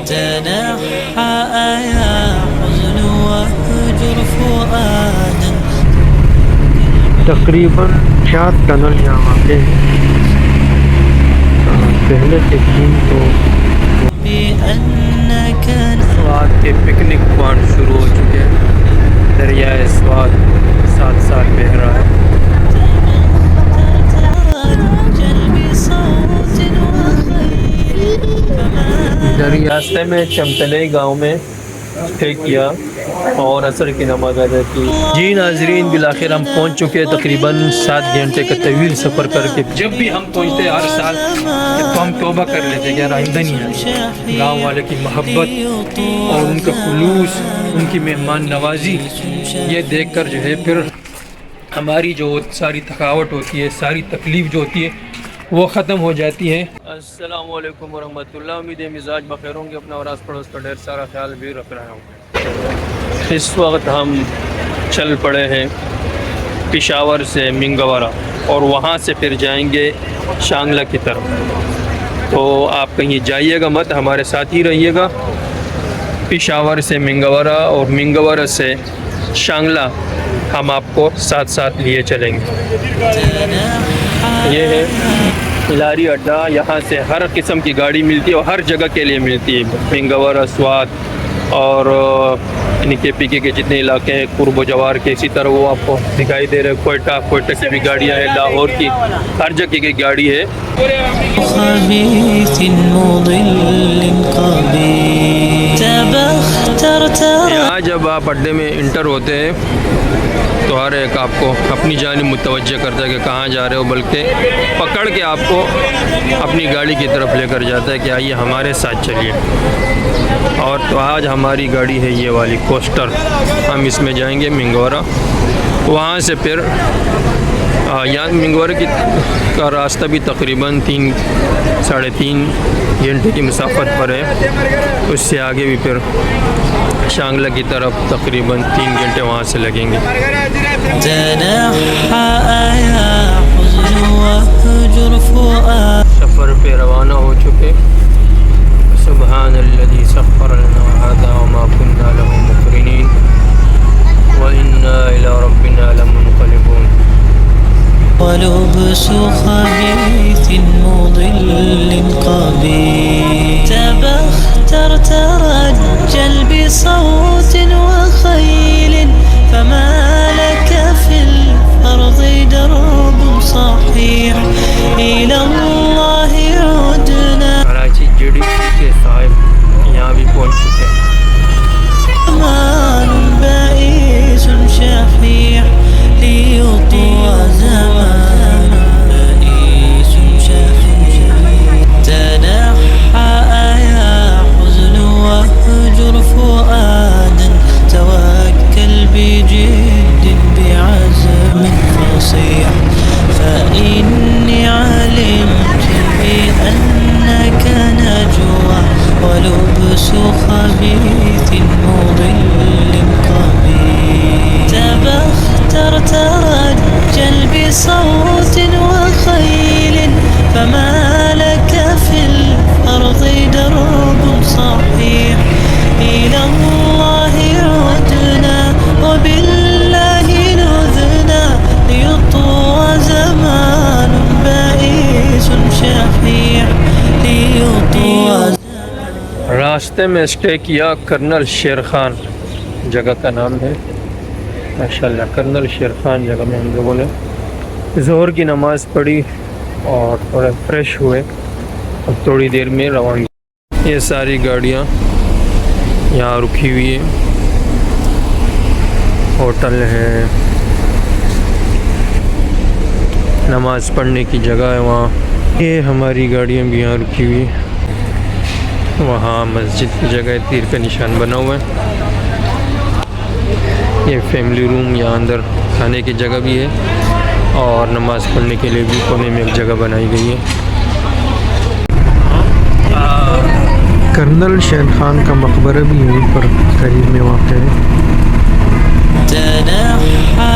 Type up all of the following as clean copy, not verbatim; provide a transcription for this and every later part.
تنحى يا حزن واهجر فؤادا. تقریباً 4 ٹنل یہاں واقع ہیں. پہلے سے 3 تو بأنك سوات کے پکنک پوائنٹ شروع ہو چکے ہیں. دریائے سوات 7 سال بہہ رہا ہے. راستے میں چمتلے گاؤں میں اسٹے کیا اور عصر کی نماز ادا کی. جی ناظرین، بالآخر ہم پہنچ چکے ہیں تقریباً 7 گھنٹے کا طویل سفر کر کے. جب بھی ہم پہنچتے ہر سال تو ہم توبہ کر لیتے کہ یار آئندہ نہیں آئے. گاؤں والے کی محبت اور ان کا خلوص، ان کی مہمان نوازی، یہ دیکھ کر جو ہے پھر ہماری جو ساری تھکاوٹ ہوتی ہے، ساری تکلیف جو ہوتی ہے وہ ختم ہو جاتی ہے. السلام علیکم ورحمۃ اللہ. امید ہے مزاج بخیر ہوں گے. اپنا اور آس پڑوس کا ڈھیر سارا خیال بھی رکھ رہا ہوں. اس وقت ہم چل پڑے ہیں پشاور سے منگورا اور وہاں سے پھر جائیں گے شانگلہ کی طرف. تو آپ کہیں جائیے گا مت، ہمارے ساتھ ہی رہیے گا. پشاور سے منگورا اور منگورا سے شانگلہ ہم آپ کو ساتھ ساتھ لیے چلیں گے. یہ ہے لاری اڈا. یہاں سے ہر قسم کی گاڑی ملتی ہے اور ہر جگہ کے لیے ملتی ہے. منگورا، سوات اور یعنی کے پی کے جتنے علاقے ہیں قرب و جوار کے، اسی طرح وہ آپ کو دکھائی دے رہے. کوئٹہ کی بھی گاڑیاں ہیں، لاہور کی، ہر جگہ کی گاڑی ہے. خبيث مضل قبيح تبخترت. یہاں جب آپ اڈے میں انٹر ہوتے ہیں تو ہر ایک آپ کو اپنی جانب متوجہ کرتا ہے کہ کہاں جا رہے ہو، بلکہ پکڑ کے آپ کو اپنی گاڑی کی طرف لے کر جاتا ہے کہ آئیے ہمارے ساتھ چلیے. اور تو آج ہماری گاڑی ہے یہ والی کوسٹر. ہم اس میں جائیں گے منگورا. وہاں سے پھر یہاں منگورا کا راستہ بھی تقریباً 3-3.5 گھنٹے کی مسافت پر ہے. اس سے آگے بھی پھر شانگلہ کی طرف تقریباً 3 گھنٹے وہاں سے لگیں گے. سفر پہ روانہ ہو چکے. سبحان الذی سخر لنا هذا وما كنا له مقرنین وإنا إلى ربنا لمنقلبون. ولبس خبيث مضل قبيح تبخترت رجل بصوت وخيل فما لك في الأرض درب صحيح إلى الله عدنا. کراچی جی ڈی سی کے صاحب یہاں بھی پہنچ چکے ہیں. زمان بائس شفيع ليطوى زمان بائس شفيع تنحى يا حزن واهجر فؤادا. توكل بجد بعزم فصيح فإني علمت بأنك نجوى ولبس خبيث مضل قبيح تبخترت رجل بصوت وخيل فما لك في الأرض درب صحيح إلى الله عدنا وبالله نذنا ليطوى زمان بائس شفيع ليطوى. راستے میں اسٹے کیا کرنل شیر خان جگہ کا نام ہے. ماشاءاللہ کرنل شیر خان جگہ میں ہم لوگوں نے ظہر کی نماز پڑھی اور تھوڑا فریش ہوئے. اب تھوڑی دیر میں روانگی. یہ ساری گاڑیاں یہاں رکی ہوئی ہیں. ہوٹل ہے، نماز پڑھنے کی جگہ ہے وہاں. یہ ہماری گاڑیاں بھی یہاں رکی ہوئی ہیں. وہاں مسجد کی جگہ تیر کا نشان بنا ہوا ہے. یہ فیملی روم، یہاں اندر کھانے کی جگہ بھی ہے اور نماز پڑھنے کے لیے بھی کونے میں ایک جگہ بنائی گئی ہے. کرنل شیر خان کا مقبرہ بھی یہیں پر قریب میں واقع ہے. تنحى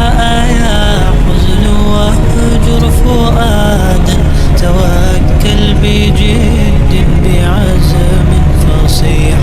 يا حزن واهجر فؤادا. توكل بجد بعزم فصيح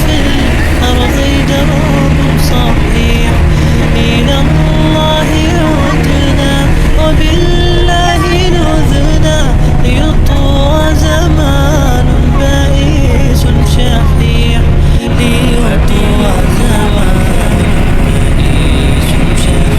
في الأرض درب صحيح إلى الله عدنا وبالله نذنا ليطوى زمان بائس شحيح ليطوى زمان بائس شحيح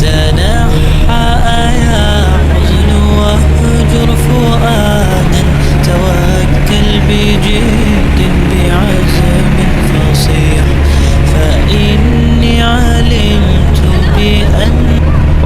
تنحى يا حزن واهجر فؤادا توكل بجد بعزم فصيح فإني علمت بأن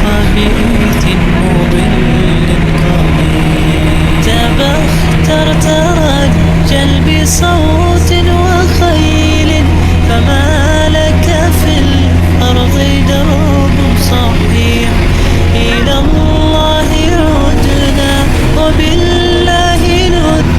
خبيث مضل قبيح تبختر ترجل بصوت وخيل فما لك في الأرض درب صحيح إلى الله عدنا وبالله ندنا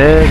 1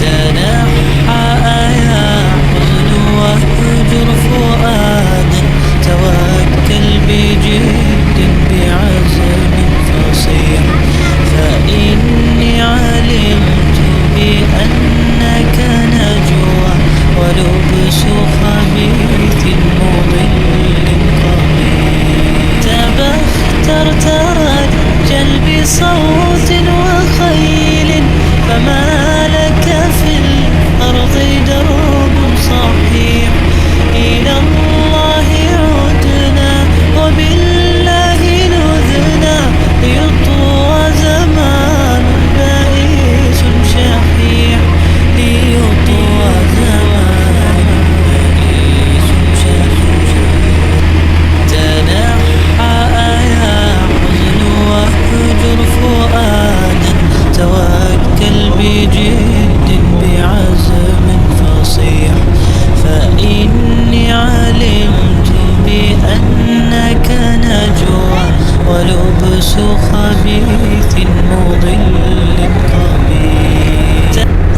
تنحى يا حزن واهجر فؤادا توكل بجد بعزم فصيح فإني علمت بأنك نجوى ولبس خبيث مضل قبيح تبختر ترجل بصوت وخيل فما لك في الأرض درب صحيح إلى الله عدنا وبالله نذنا ليطوى زمان بائس شحيح ليطوى زمان بائس شحيح تنحى يا حزن واهجر فؤادا توكل بجد بعزم فصيح فإني علمت بأنك نجوى ولبس خبيث مضل قبيح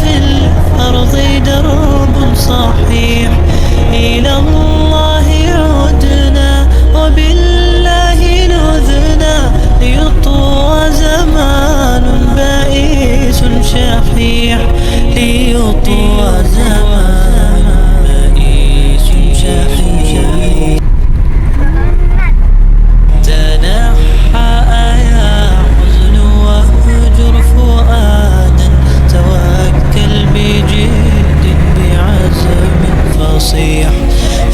في الأرض درب صحيح إلى الله عدنا وبالله نذنا ليطوى زمان بائس شحيح ليطوى زمان بائس شحيح تنحى يا حزن واهجر فؤادا توكل بجد بعزم فصيح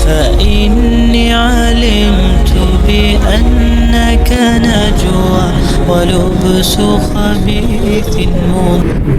فإني علمت بأنك نجوى ولبس خبيث مضل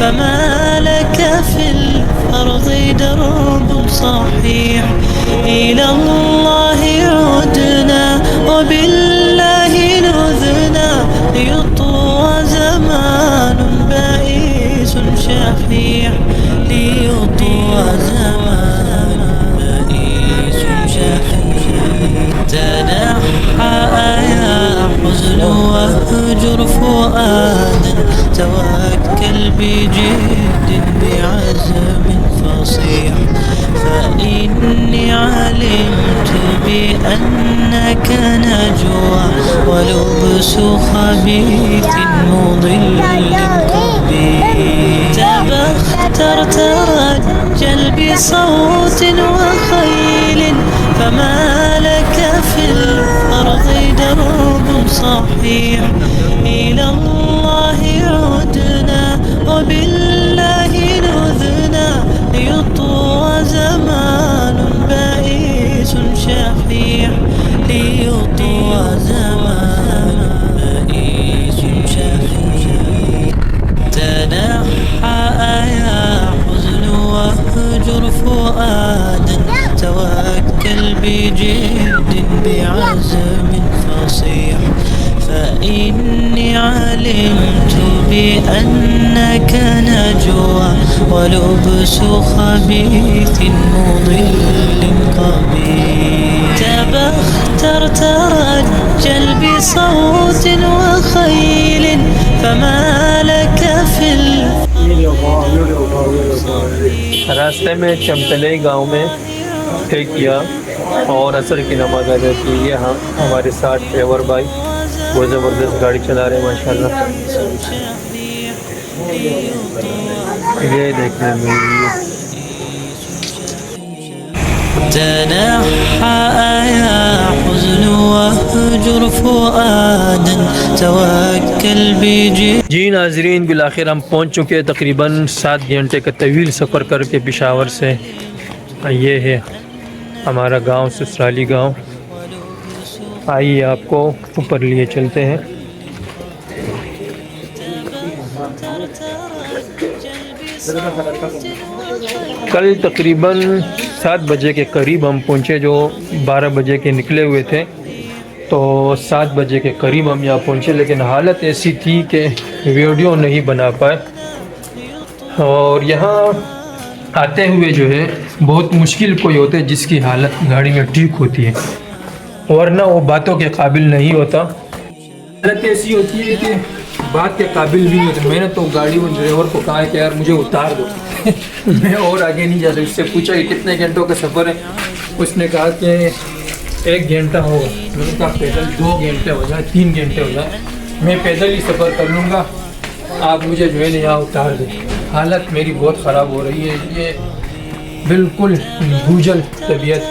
فما لك في الأرض درب صحيح إلى الله عدنا وبالله نذنا ليطوى زمان بائس شحيح ليطوى زمان بائس شحيح تنحى يا حزن واهجر فؤادا توكل بجد بعزم فصيح فإني علمت بأنك نجوى ولبس خبيث مضل قبيح تبختر ترجل بصوت وخيل فما لك في الأرض درب صحيح إلى الله عدنا وبالله نذنا ليطوى زمان بائس شحيح ليطوى زمان بائس شحيح تنحى يا حزن واهجر فؤادا توكل بجد بعزم فصيح فإني علمت بأنك نجوى ولبس خبيث مضل قبيح تبختر ترجل بصوت وخيل فما لك في راستے میں چمتلے گاؤں میں طے کیا اور عصر کی نماز ادا کی. یہ ہمارے ساتھ ڈرائیور بھائی وہ زبردست گاڑی چلا رہے ہیں ماشاءاللہ. یہ دیکھنے میں تنحى يا حزن واهجر فؤادا توكل بجد. جی ناظرین بالآخر ہم پہنچ چکے تقریباً 7 گھنٹے کا طویل سفر کر کے پشاور سے. یہ ہے ہمارا گاؤں سسرالی گاؤں. آئیے آپ کو اوپر لیے چلتے ہیں. کل تقریباً 7 بجے کے قریب ہم پہنچے, جو 12 بجے کے نکلے ہوئے تھے تو 7 بجے کے قریب ہم یہاں پہنچے, لیکن حالت ایسی تھی کہ ویڈیو نہیں بنا پائے. اور یہاں آتے ہوئے جو ہے بہت مشکل کوئی ہوتا ہے جس کی حالت گاڑی میں ٹھیک ہوتی ہے, ورنہ وہ باتوں کے قابل نہیں ہوتا. حالت ایسی ہوتی ہے کہ بات کے قابل بھی نہیں ہوتا. میں نے تو گاڑی میں ڈرائیور کو کہا کہ یار مجھے اتار دو, میں اور آگے نہیں جا سکتا. اس سے پوچھا کہ کتنے گھنٹوں کا سفر ہے, اس نے کہا کہ 1 گھنٹہ ہوگا. میں نے کہا پیدل 2 گھنٹے ہو جائے 3 گھنٹے ہو جائے, میں پیدل ہی سفر کر لوں گا, آپ مجھے جو ہے نا یہاں اتار دیں. حالت میری بہت خراب ہو رہی ہے, یہ بالکل بوجھل طبیعت,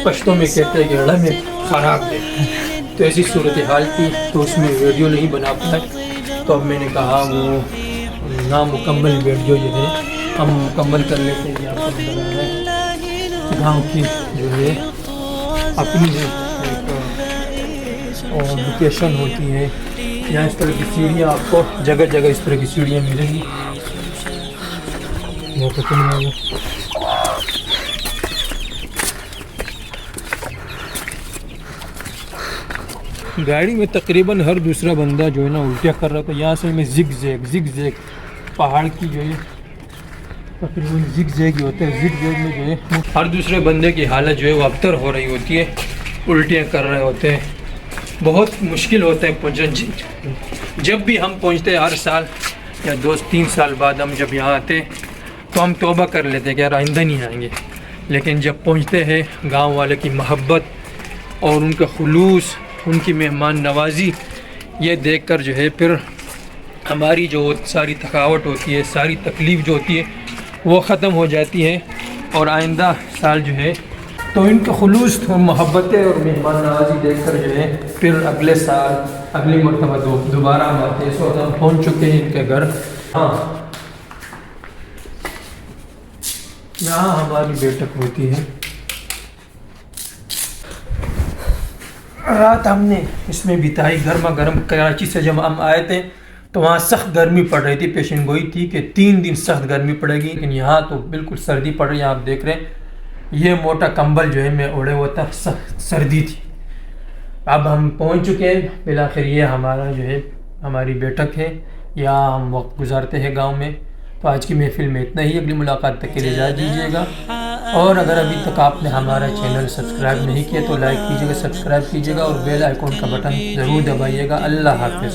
پشتوں میں کہتے ہیں کہ رڑ میں خراب ہے. تو ایسی صورتحال تھی تو اس میں ویڈیو نہیں بنا پائے. تو اب میں نے کہا وہ نامکمل ویڈیو جو ہے ہم مکمل کر لیتے ہیں. آپ کو نظر آ رہا ہے گاؤں کی جو ہے اپنی لوکیشن ہوتی ہے. یہاں اس طرح کی سیڑھیاں آپ کو جگہ جگہ اس طرح کی سیڑھیاں ملیں گی. گاڑی میں تقریباً ہر دوسرا بندہ جو ہے نا الٹیاں کر رہا تھا. یہاں سے میں زگ زیگ پہاڑ کی جو ہے تقریباً زگ زیگ ہی ہوتا ہے. زگ زیگ میں جو ہے ہر دوسرے بندے کی حالت جو ہے وہ ابتر ہو رہی ہوتی ہے, الٹیاں کر رہے ہوتے ہیں. بہت مشکل ہوتا ہے پہنچنا. جب بھی ہم پہنچتے ہر سال یا 2-3 سال بعد ہم جب یہاں آتے تو ہم توبہ کر لیتے ہیں کہ یار آئندہ نہیں آئیں گے. لیکن جب پہنچتے ہیں گاؤں والے کی محبت اور ان کا خلوص, ان کی مہمان نوازی, یہ دیکھ کر جو ہے پھر ہماری جو ساری تھکاوٹ ہوتی ہے, ساری تکلیف جو ہوتی ہے وہ ختم ہو جاتی ہے. اور آئندہ سال جو ہے تو ان کا خلوص اور محبتیں اور مہمان نوازی دیکھ کر جو ہے پھر اگلے سال اگلی مرتبہ دوبارہ ہم آتے ہیں. اس وقت ہم پہنچ چکے ہیں ان کے گھر. ہاں, یہاں ہماری بیٹھک ہوتی ہے. رات ہم نے اس میں بتائی گرما گرم. کراچی سے جب ہم آئے تھے تو وہاں سخت گرمی پڑ رہی تھی, پیشن گوئی تھی کہ 3 دن سخت گرمی پڑے گی, لیکن یہاں تو بالکل سردی پڑ رہی ہے. آپ دیکھ رہے ہیں یہ موٹا کمبل جو ہے میں اوڑے ہوا تھا, سردی تھی. اب ہم پہنچ چکے ہیں بالآخر. یہ ہمارا جو ہے ہماری بیٹھک ہے, یہاں ہم وقت گزارتے ہیں گاؤں میں. تو آج کی محفل میں اتنا ہی. اگلی ملاقات تک کے لیے اجازت دیجیے گا. اور اگر ابھی تک آپ نے ہمارا چینل سبسکرائب نہیں کیا تو لائک کیجیے گا, سبسکرائب کیجیے گا اور بیل آئیکن کا بٹن ضرور دبائیے گا. اللہ حافظ.